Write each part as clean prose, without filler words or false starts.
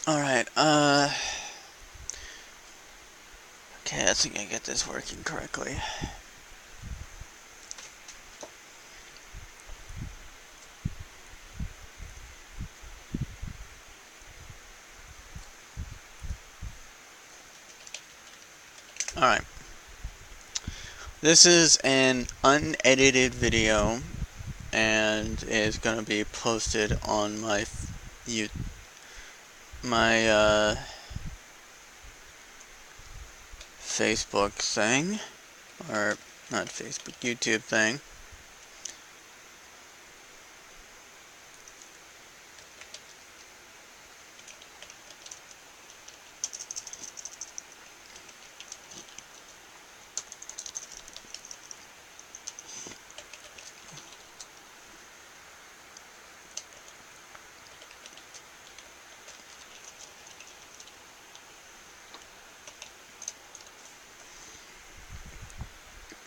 Alright, okay, I think I get this working correctly. Alright, this is an unedited video, and is gonna be posted on you, my, Facebook thing, or not Facebook, YouTube thing.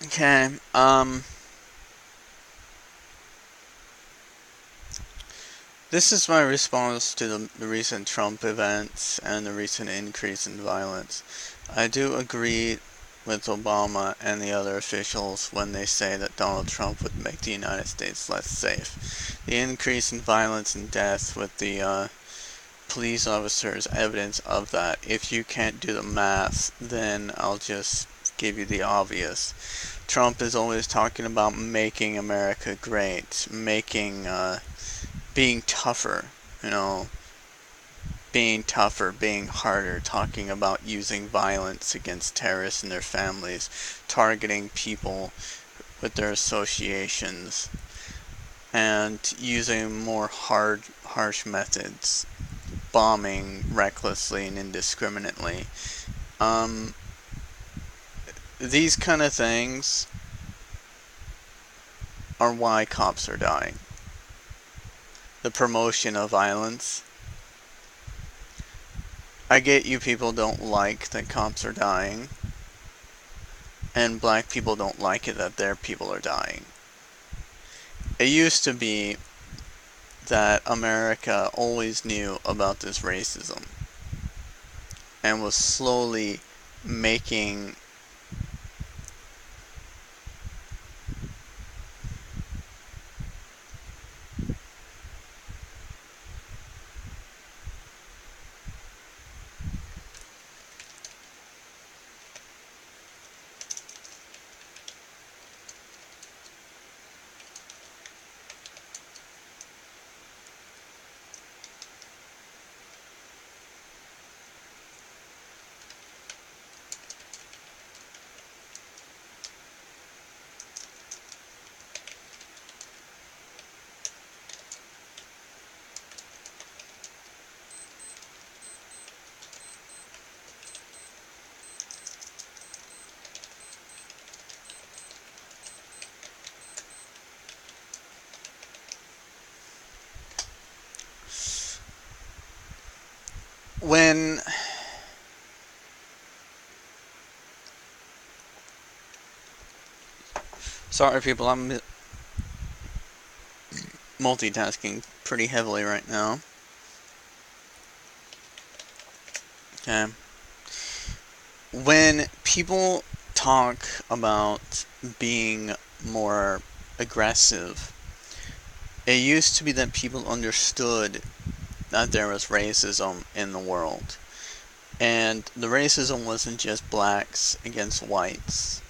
Okay, this is my response to the recent Trump events and the recent increase in violence. I do agree with Obama and the other officials when they say that Donald Trump would make the United States less safe. The increase in violence and death with the police officers evidence of that. If you can't do the math, then I'll just give you the obvious. Trump is always talking about making America great, being tougher, you know, being tougher, being harder, talking about using violence against terrorists and their families, targeting people with their associations, and using more harsh methods, bombing recklessly and indiscriminately. Um, these kind of things are why cops are dying. The promotion of violence. I get you people don't like that cops are dying, and black people don't like it that their people are dying. It used to be that America always knew about this racism and was slowly making when sorry people, I'm multitasking pretty heavily right now. Okay. When people talk about being more aggressive, it used to be that people understood that there was racism in the world. And the racism wasn't just blacks against whites.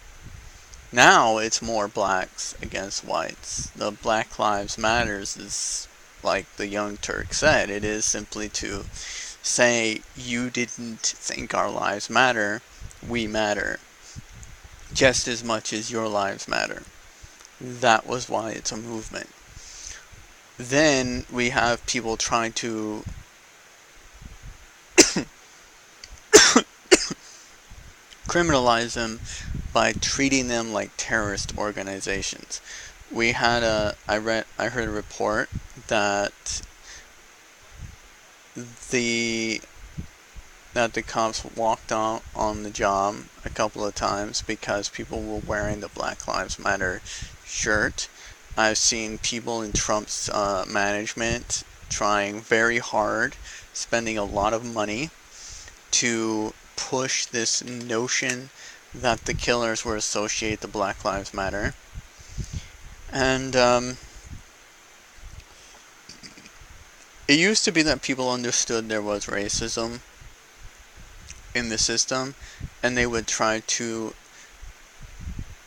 Now it's more blacks against whites. The Black Lives Matters is, like the Young Turk said, it is simply to say you didn't think our lives matter, we matter. Just as much as your lives matter. That was why it's a movement. Then we have people trying to criminalize them by treating them like terrorist organizations. I heard a report that the cops walked on the job a couple of times because people were wearing the Black Lives Matter shirt. I've seen people in Trump's management trying very hard, spending a lot of money to push this notion that the killers were associated to Black Lives Matter. And it used to be that people understood there was racism in the system, and they would try to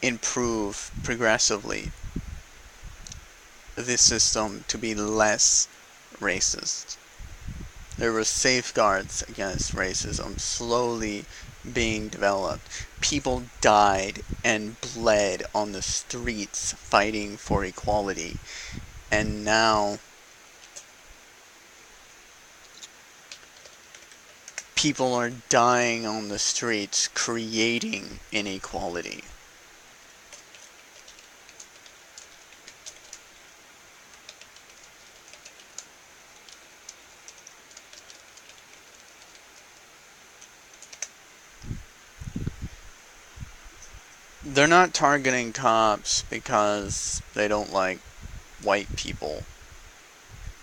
improve progressively the system to be less racist. There were safeguards against racism slowly being developed. People died and bled on the streets fighting for equality. And now people are dying on the streets creating inequality. They're not targeting cops because they don't like white people.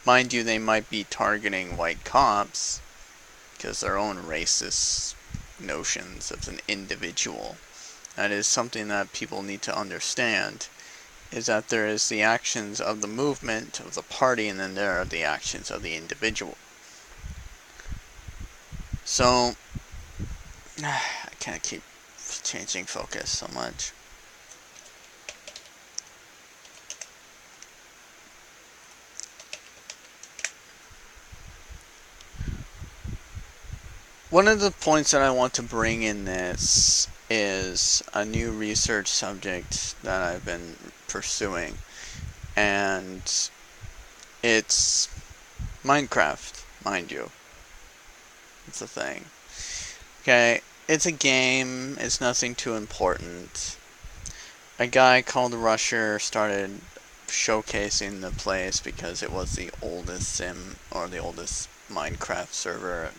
Mind you, they might be targeting white cops because their own racist notions of an individual. That is something that people need to understand, is that there is the actions of the movement, of the party, and then there are the actions of the individual. So, I can't keep changing focus so much. One of the points that I want to bring in this is a new research subject that I've been pursuing, and it's Minecraft, mind you. It's a thing. Okay, it's a game, it's nothing too important. A guy called Rusher started showcasing the place because it was the oldest sim, or the oldest Minecraft server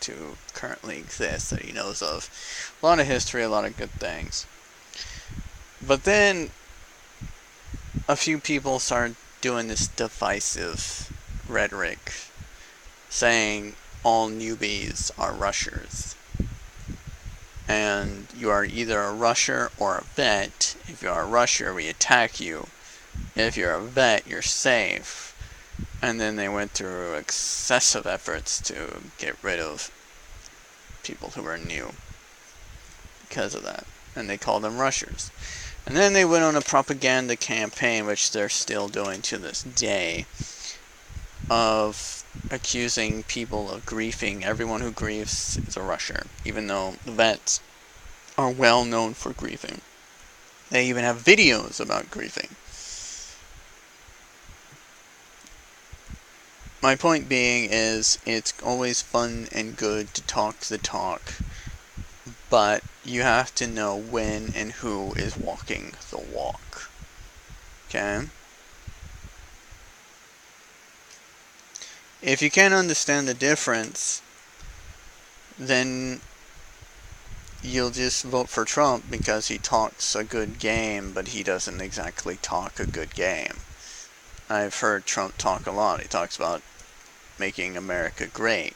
to currently exist that he knows of. A lot of history, a lot of good things. But then a few people started doing this divisive rhetoric, saying all newbies are rushers. And you are either a rusher or a vet. If you are a rusher, we attack you. If you're a vet, you're safe. And then they went through excessive efforts to get rid of people who were new because of that. And they called them rushers. And then they went on a propaganda campaign, which they're still doing to this day, of accusing people of griefing. Everyone who griefs is a rusher, even though the vets are well known for griefing. They even have videos about griefing. My point being is, it's always fun and good to talk the talk, but you have to know when and who is walking the walk. Okay? If you can't understand the difference, then you'll just vote for Trump because he talks a good game, but he doesn't exactly talk a good game. I've heard Trump talk a lot. He talks about making America great.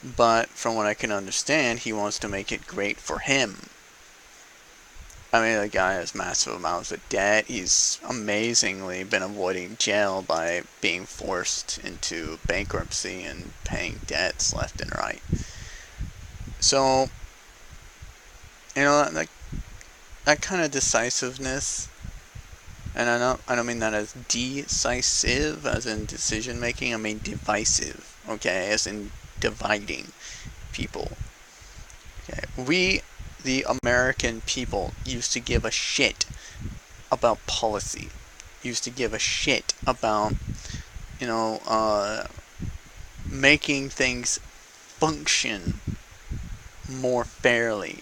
But from what I can understand, he wants to make it great for him. I mean, the guy has massive amounts of debt. He's amazingly been avoiding jail by being forced into bankruptcy and paying debts left and right. So, you know, that kind of decisiveness, and I don't mean that as decisive, as in decision making. I mean divisive, okay, as in dividing people. Okay, we, the American people, used to give a shit about policy. Used to give a shit about, you know, making things function more fairly,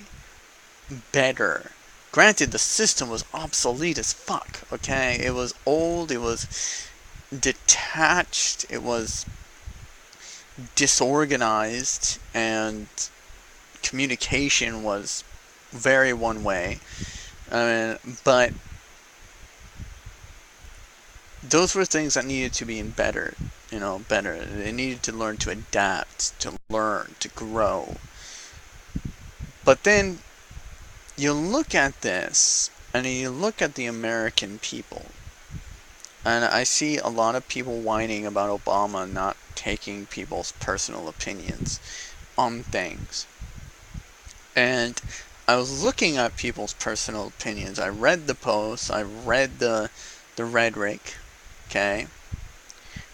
better. Granted, the system was obsolete as fuck, okay? It was old, it was detached, it was disorganized, and communication was very one way. But those were things that needed to be bettered. better. They needed to learn to adapt, to learn, to grow. But then you look at this, and you look at the American people, and I see a lot of people whining about Obama not taking people's personal opinions on things. And I was looking at people's personal opinions. I read the posts, I read the rhetoric, okay?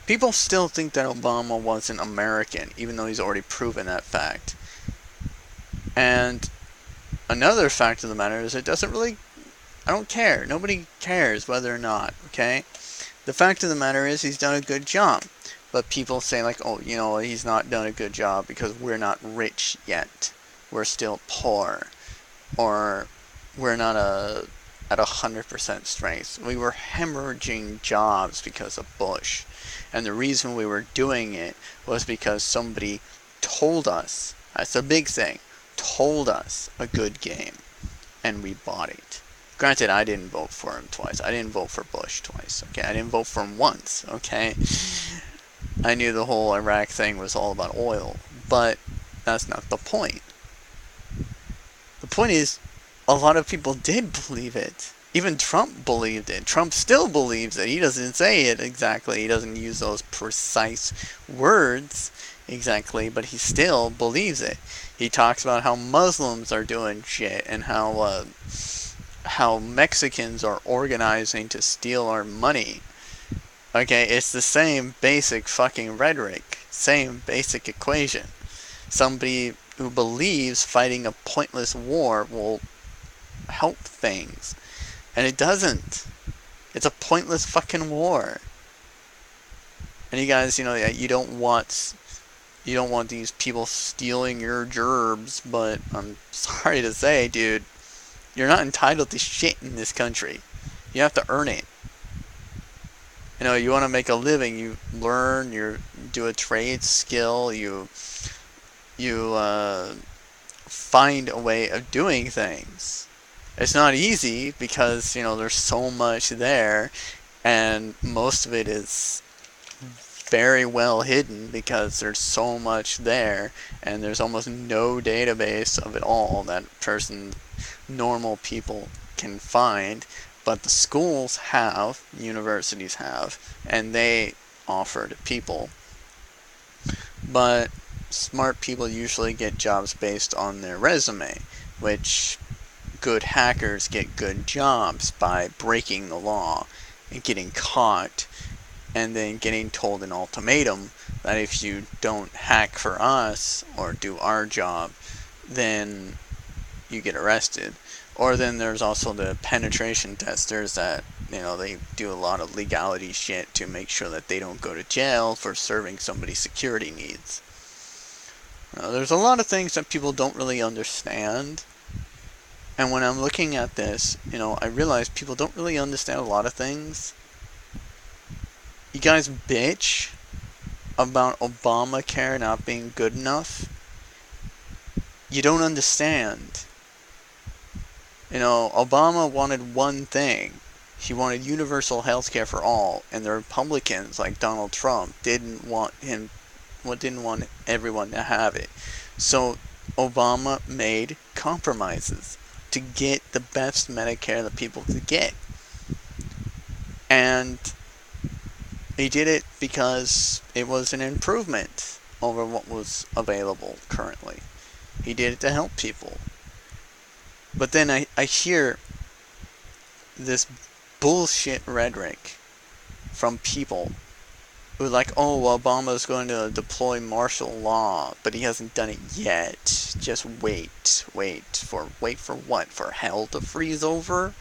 People still think that Obama wasn't American, even though he's already proven that fact. And another fact of the matter is I don't care. Nobody cares whether or not, okay? The fact of the matter is he's done a good job. But people say like, oh, he's not done a good job because we're not rich yet. We're still poor. Or we're not at 100% strength. We were hemorrhaging jobs because of Bush. And the reason we were doing it was because somebody told us, that's a big thing, told us a good game. And we bought it. Granted, I didn't vote for him twice. I didn't vote for Bush twice, okay? I didn't vote for him once, okay? I knew the whole Iraq thing was all about oil. But that's not the point. The point is, a lot of people did believe it. Even Trump believed it. Trump still believes it. He doesn't say it exactly. He doesn't use those precise words exactly, but he still believes it. He talks about how Muslims are doing shit and how Mexicans are organizing to steal our money. Okay, it's the same basic fucking rhetoric. Same basic equation. Somebody who believes fighting a pointless war will help things. And it doesn't. It's a pointless fucking war. And you guys, you don't want these people stealing your gerbs, but I'm sorry to say, dude, you're not entitled to shit in this country. You have to earn it. You want to make a living, you learn, you do a trade skill, you find a way of doing things. It's not easy because, there's so much there, and most of it is very well hidden because there's so much there, and there's almost no database of it all that normal people can find, but the schools have, universities have, and they offer to people. But smart people usually get jobs based on their resume, which good hackers get good jobs by breaking the law and getting caught and then getting told an ultimatum that if you don't hack for us or do our job, then you get arrested. Or then there's also the penetration testers that, they do a lot of legality shit to make sure that they don't go to jail for serving somebody's security needs. There's a lot of things that people don't really understand. And when I'm looking at this, I realize people don't really understand a lot of things. You guys bitch about Obamacare not being good enough. You don't understand. Obama wanted one thing. He wanted universal health care for all, and the Republicans, like Donald Trump, didn't want everyone to have it. So Obama made compromises to get the best Medicare that people could get. And he did it because it was an improvement over what was available currently. He did it to help people. But then I hear this bullshit rhetoric from people who are like, oh, Obama's going to deploy martial law, but he hasn't done it yet. Just wait. Wait for what? For hell to freeze over?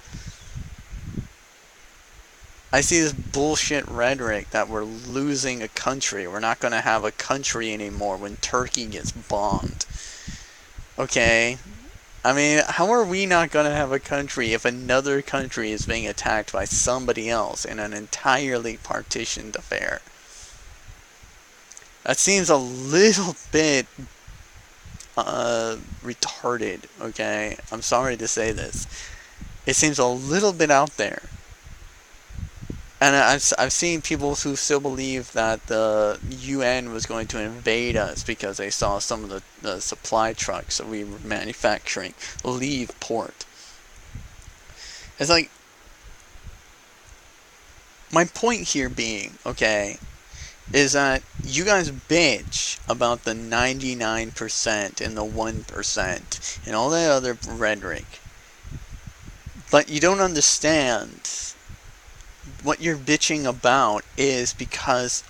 I see this bullshit rhetoric that we're losing a country. We're not going to have a country anymore when Turkey gets bombed. Okay? I mean, how are we not going to have a country if another country is being attacked by somebody else in an entirely partitioned affair? That seems a little bit retarded, okay? I'm sorry to say this. It seems a little bit out there. And I've seen people who still believe that the UN was going to invade us because they saw some of the supply trucks that we were manufacturing leave port. It's like, my point here being, okay, is that you guys bitch about the 99% and the 1% and all that other rhetoric, but you don't understand what you're bitching about is because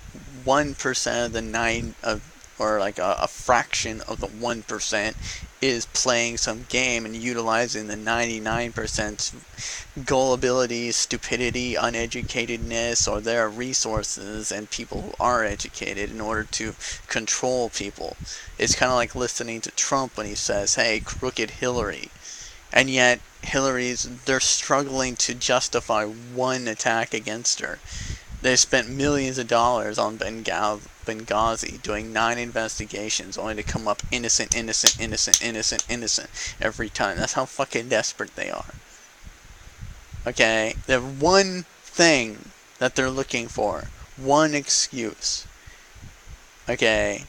1% of the 9 of, or like a fraction of the 1% is playing some game and utilizing the 99% gullibility, stupidity, uneducatedness, or their resources and people who are educated in order to control people. It's kind of like listening to Trump when he says, hey, crooked Hillary. And yet, they're struggling to justify one attack against her. They spent millions of dollars on Benghazi, doing 9 investigations, only to come up innocent, innocent, innocent, innocent, innocent every time. That's how fucking desperate they are. Okay? They have one thing that they're looking for. One excuse. Okay?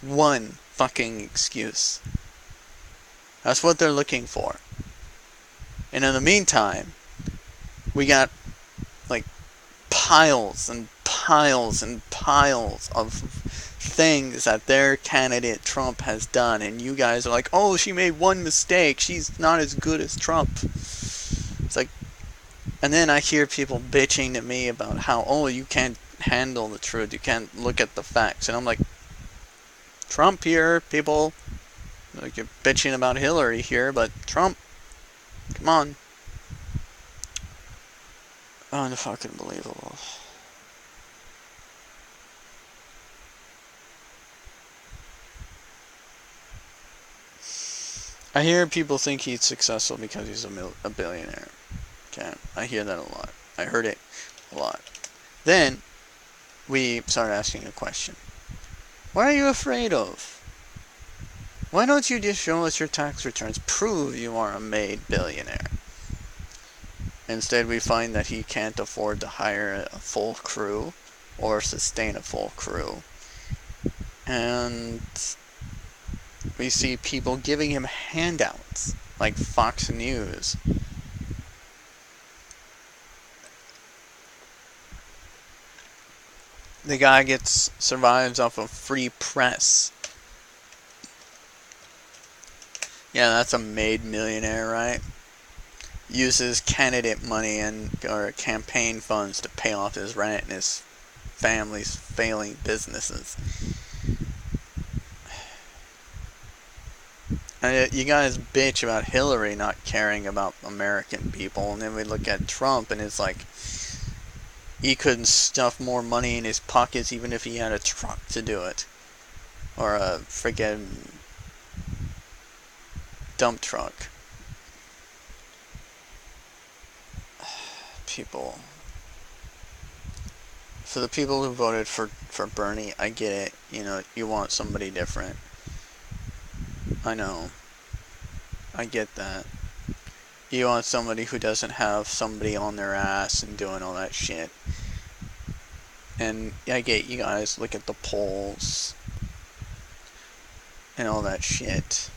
One fucking excuse. That's what they're looking for. And in the meantime, we got like piles and piles and piles of things that their candidate Trump has done, and you guys are like, oh, she made one mistake, she's not as good as Trump. It's like, and then I hear people bitching to me about how, oh, you can't handle the truth, you can't look at the facts, and I'm like, Trump here, people, like, you're bitching about Hillary here, but Trump, come on. Unfucking believable. I hear people think he's successful because he's a billionaire. Okay, I hear that a lot. I heard it a lot. Then, we started asking a question. What are you afraid of? Why don't you just show us your tax returns? Prove you are a made billionaire. Instead, we find that he can't afford to hire a full crew or sustain a full crew. And we see people giving him handouts, like Fox News. The guy survives off of free press. Yeah, that's a made millionaire, right? Uses candidate money or campaign funds to pay off his rent and his family's failing businesses. And you guys bitch about Hillary not caring about American people, and then we look at Trump and it's like he couldn't stuff more money in his pockets even if he had a truck to do it. Or a friggin' dump truck. People. For the people who voted for Bernie, I get it. You know, you want somebody different. I know. I get that. You want somebody who doesn't have somebody on their ass and doing all that shit. And I get you guys look at the polls and all that shit.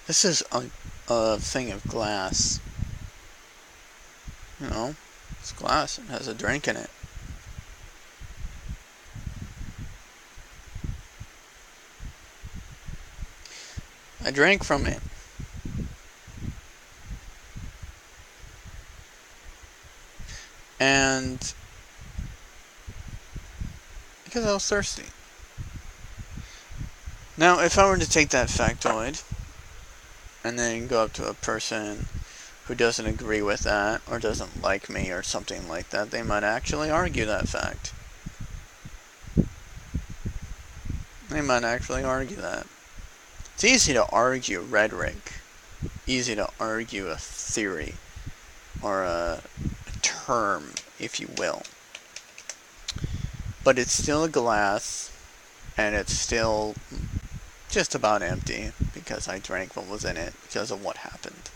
This is a thing of glass. You know, it's glass and has a drink in it. I drank from it. And because I was thirsty. Now, if I were to take that factoid and then go up to a person who doesn't agree with that or doesn't like me or something like that, they might actually argue that fact. They might actually argue that. It's easy to argue rhetoric. Easy to argue a theory. Or a term, if you will. But it's still a glass, and it's still just about empty, because I drank what was in it, because of what happened.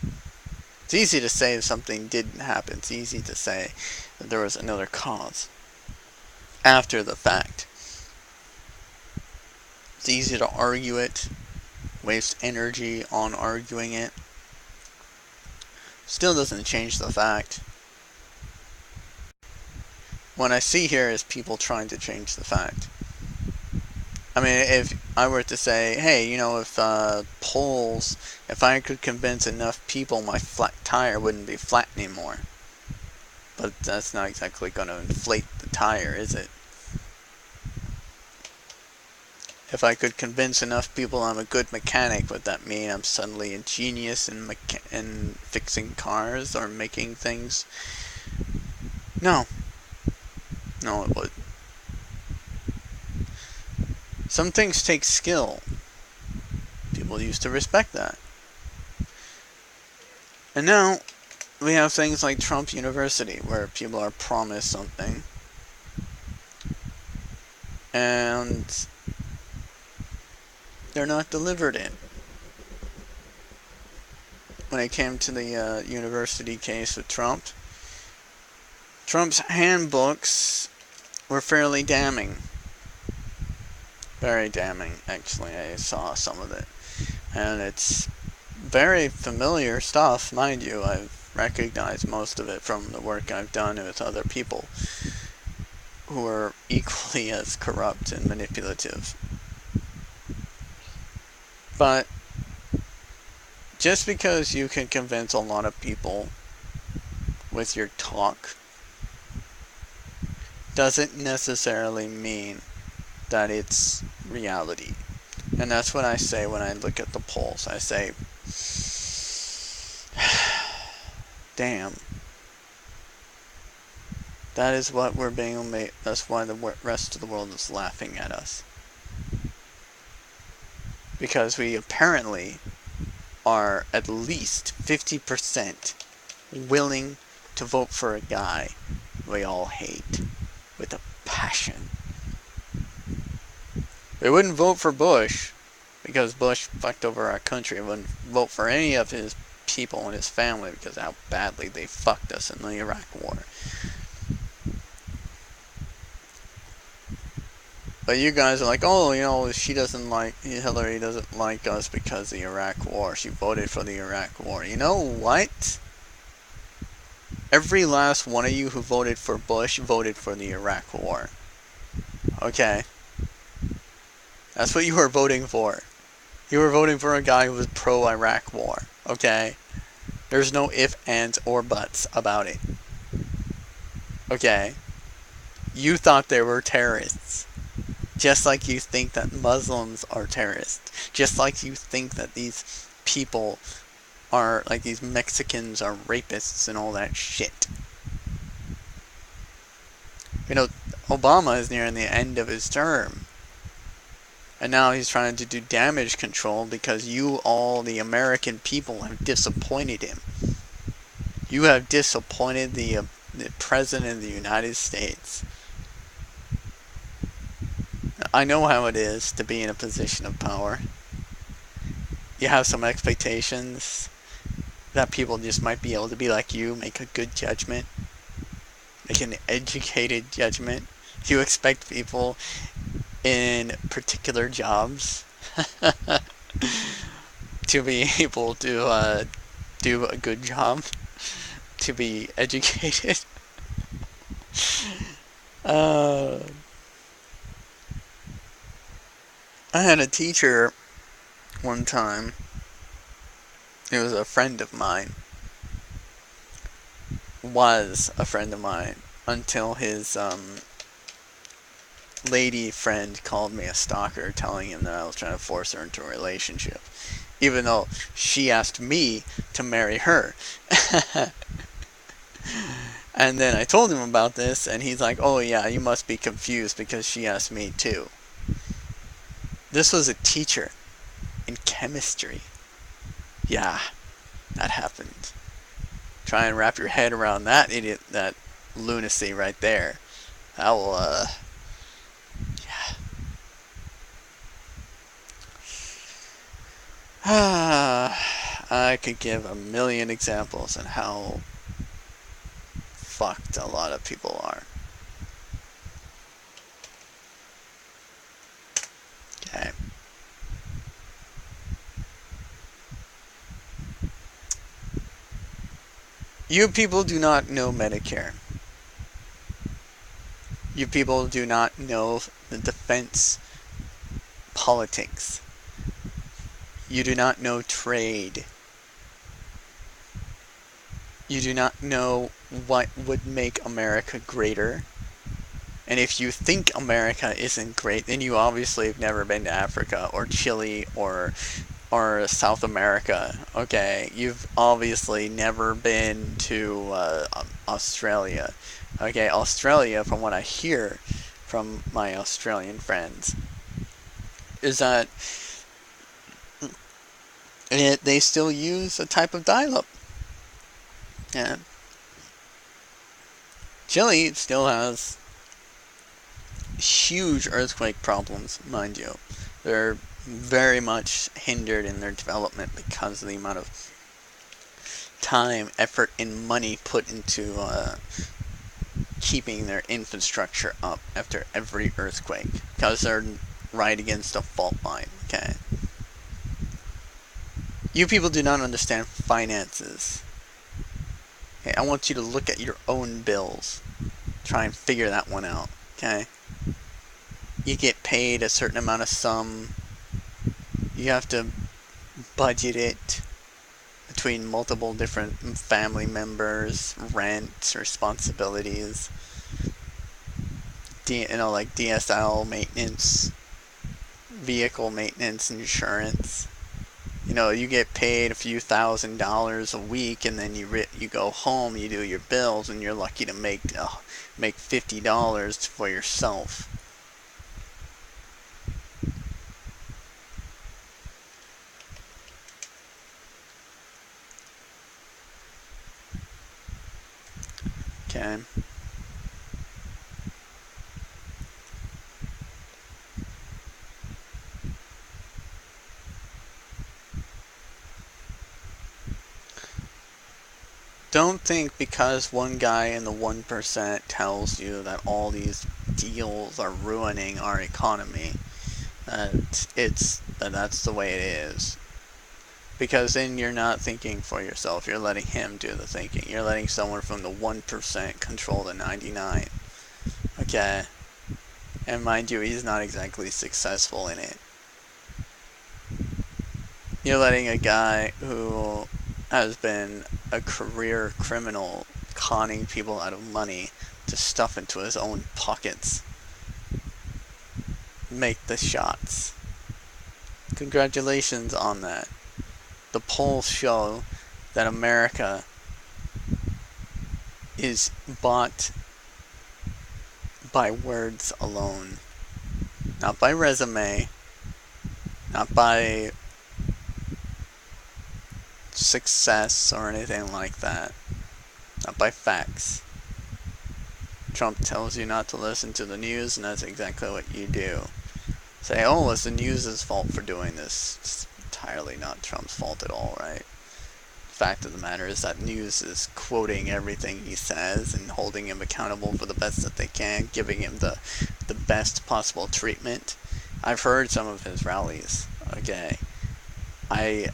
It's easy to say if something didn't happen. It's easy to say that there was another cause after the fact. It's easy to argue it, waste energy on arguing it. Still doesn't change the fact. What I see here is people trying to change the fact. I mean, if I were to say, hey, you know, if if I could convince enough people my flat tire wouldn't be flat anymore. But that's not exactly going to inflate the tire, is it? If I could convince enough people I'm a good mechanic, would that mean I'm suddenly a genius in fixing cars or making things? No. No, it would. Some things take skill. People used to respect that. And now, we have things like Trump University, where people are promised something, and they're not delivered in. When it came to the university case with Trump, Trump's handbooks were fairly damning. Very damning, actually. I saw some of it. And it's very familiar stuff, mind you. I've recognized most of it from the work I've done with other people who are equally as corrupt and manipulative. But just because you can convince a lot of people with your talk doesn't necessarily mean that it's reality. And that's what I say when I look at the polls. I say, damn. That is what we're being made. That's why the rest of the world is laughing at us. Because we apparently are at least 50% willing to vote for a guy we all hate with a passion. They wouldn't vote for Bush because Bush fucked over our country. They wouldn't vote for any of his people and his family because of how badly they fucked us in the Iraq War. But you guys are like, oh, you know, Hillary doesn't like us because of the Iraq War. She voted for the Iraq War. You know what? Every last one of you who voted for Bush voted for the Iraq War. Okay? That's what you were voting for. You were voting for a guy who was pro-Iraq War. Okay? There's no ifs, ands, or buts about it. Okay? You thought they were terrorists. Just like you think that Muslims are terrorists. Just like you think that these people are, like these Mexicans are rapists and all that shit. You know, Obama is nearing the end of his term. And now he's trying to do damage control because you, all the American people, have disappointed him. You have disappointed the President of the United States. I know how it is to be in a position of power. You have some expectations that people just might be able to be like you, make a good judgment, make an educated judgment. You expect people in particular jobs to be able to do a good job, to be educated. I had a teacher one time. He was a friend of mine. Was a friend of mine until his lady friend called me a stalker, telling him that I was trying to force her into a relationship, even though she asked me to marry her. And then I told him about this, and he's like, oh yeah, you must be confused because she asked me too. This was a teacher in chemistry. Yeah, that happened. Try and wrap your head around that idiot, that lunacy right there. That will, yeah. I could give a million examples on how fucked a lot of people are. Okay. You people do not know Medicare. You people do not know the defense politics. You do not know trade. You do not know what would make America greater. And if you think America isn't great, then you obviously have never been to Africa or Chile or South America. Okay, you've obviously never been to Australia. Okay, Australia, from what I hear from my Australian friends, is that they still use a type of dial-up. Yeah. Chile still has huge earthquake problems, mind you. They're very much hindered in their development because of the amount of time, effort, and money put into keeping their infrastructure up after every earthquake. Because they're right against a fault line, okay? You people do not understand finances. Okay, I want you to look at your own bills. Try and figure that one out, okay? You get paid a certain amount of sum. You have to budget it between multiple different family members, rent, responsibilities, like DSL maintenance, vehicle maintenance, insurance. You get paid a few $1,000s a week, and then you go home, you do your bills, and you're lucky to make $50 for yourself. Okay. Don't think because one guy in the 1% tells you that all these deals are ruining our economy, that's the way it is. Because then you're not thinking for yourself, you're letting him do the thinking. You're letting someone from the 1% control the 99. Okay? And mind you, he's not exactly successful in it. You're letting a guy who has been a career criminal conning people out of money to stuff into his own pockets make the shots. Congratulations on that. The polls show that America is bought by words alone. Not by resume, not by success or anything like that. Not by facts. Trump tells you not to listen to the news, and that's exactly what you do. Say, oh, it's the news' fault for doing this. It's entirely not Trump's fault at all, right? Fact of the matter is that news is quoting everything he says and holding him accountable for the best that they can, giving him the best possible treatment. I've heard some of his rallies. Okay, I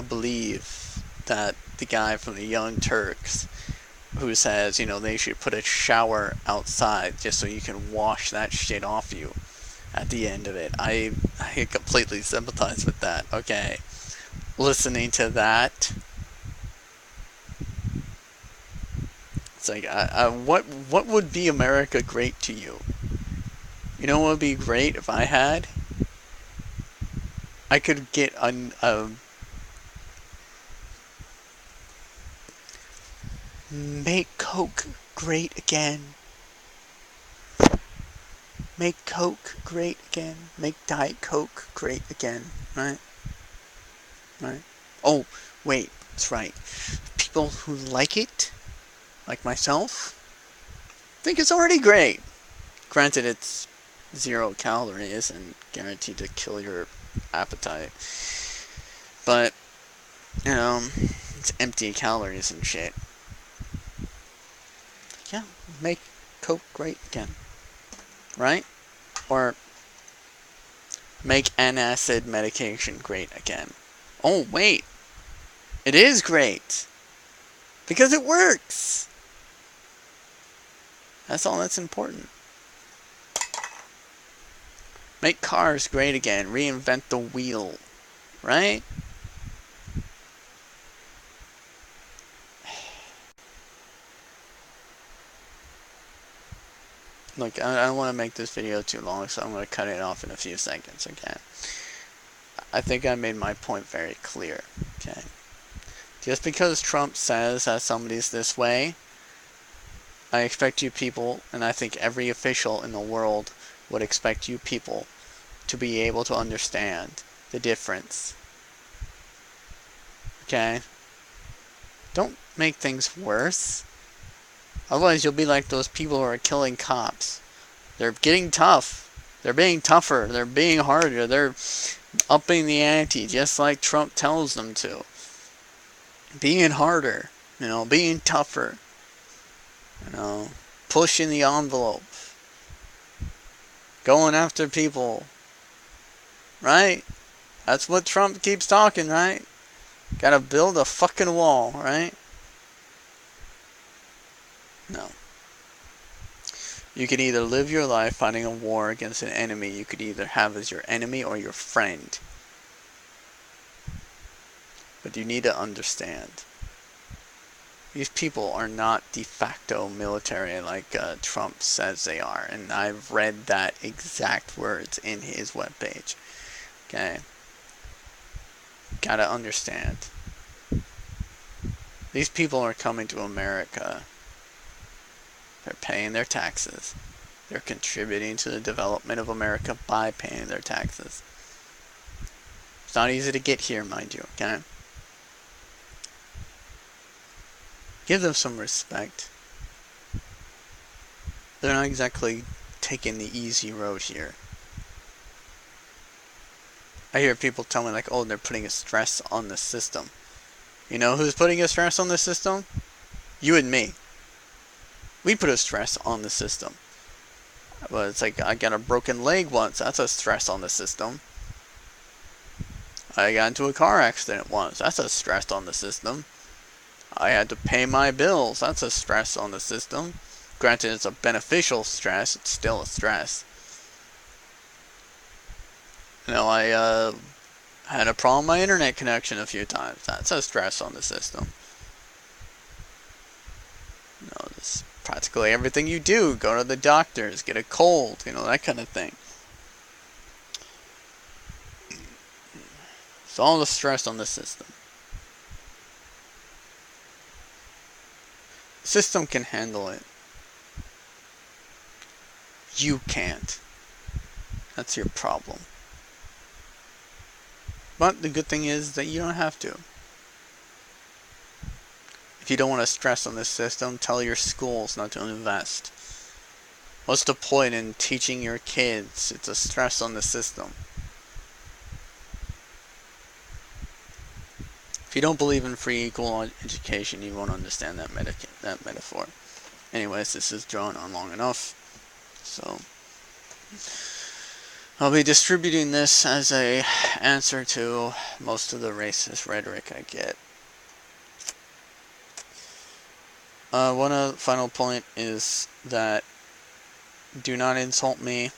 believe that the guy from the Young Turks who says, they should put a shower outside just so you can wash that shit off you at the end of it. I completely sympathize with that. Okay. Listening to that, it's like, what would be America great to you? You know what would be great if I had? I could get a make Coke great again. Make Coke great again. Make Diet Coke great again. Right? Right? Oh, wait. That's right. People who like it, like myself, think it's already great. Granted, it's 0 calories and guaranteed to kill your appetite. But You know, it's empty calories and shit. Yeah, make Coke great again. Right? Or make antacid medication great again. Oh, wait. It is great. Because it works. That's all that's important. Make cars great again. Reinvent the wheel. Right? Look, I don't want to make this video too long, so I'm going to cut it off in a few seconds, okay? I think I made my point very clear, okay? Just because Trump says that somebody's this way, I expect you people, and I think every official in the world would expect you people to be able to understand the difference. Okay? Don't make things worse. Otherwise, you'll be like those people who are killing cops. They're getting tough. They're being tougher. They're being harder. They're upping the ante, just like Trump tells them to. Being harder. You know, being tougher. You know, pushing the envelope. Going after people. Right? That's what Trump keeps talking, right? Gotta build a fucking wall, right? No. You could either live your life fighting a war against an enemy you could either have as your enemy or your friend. But you need to understand. These people are not de facto military like Trump says they are. And I've read that exact words in his webpage. Okay? Gotta understand. These people are coming to America. They're paying their taxes. They're contributing to the development of America by paying their taxes. It's not easy to get here, mind you, okay? Give them some respect. They're not exactly taking the easy road here. I hear people tell me like, oh, they're putting a stress on the system. You know who's putting a stress on the system? You and me. We put a stress on the system. But it's like, I got a broken leg once. That's a stress on the system. I got into a car accident once. That's a stress on the system. I had to pay my bills. That's a stress on the system. Granted, it's a beneficial stress. It's still a stress. You know, I had a problem with my internet connection a few times. That's a stress on the system. You know, it's practically everything you do. Go to the doctors, get a cold, you know, that kind of thing. It's all the stress on the system. The system can handle it. You can't. That's your problem. But the good thing is that you don't have to. If you don't want to stress on this system, tell your schools not to invest. What's the point in teaching your kids it's a stress on the system? If you don't believe in free equal education, you won't understand that metaphor. Anyways, this is drawn on long enough. So I'll be distributing this as a answer to most of the racist rhetoric I get. One final point is that do not insult me.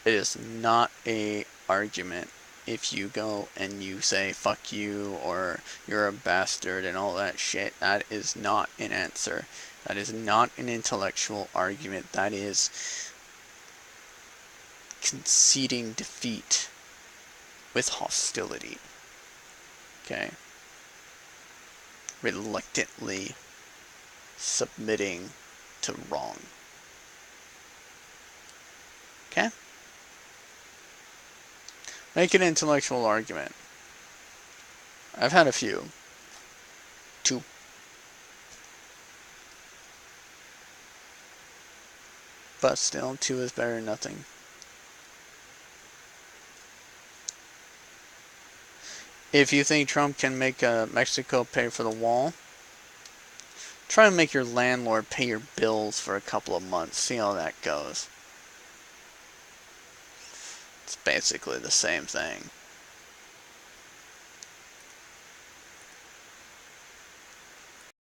It is not a argument if you go and you say fuck you or you're a bastard and all that shit. That is not an answer. That is not an intellectual argument. That is conceding defeat with hostility. Okay? Reluctantly submitting to wrong. Okay? Make an intellectual argument. I've had a few. 2. But still, 2 is better than nothing. If you think Trump can make Mexico pay for the wall, try to make your landlord pay your bills for a couple of months. See how that goes. It's basically the same thing.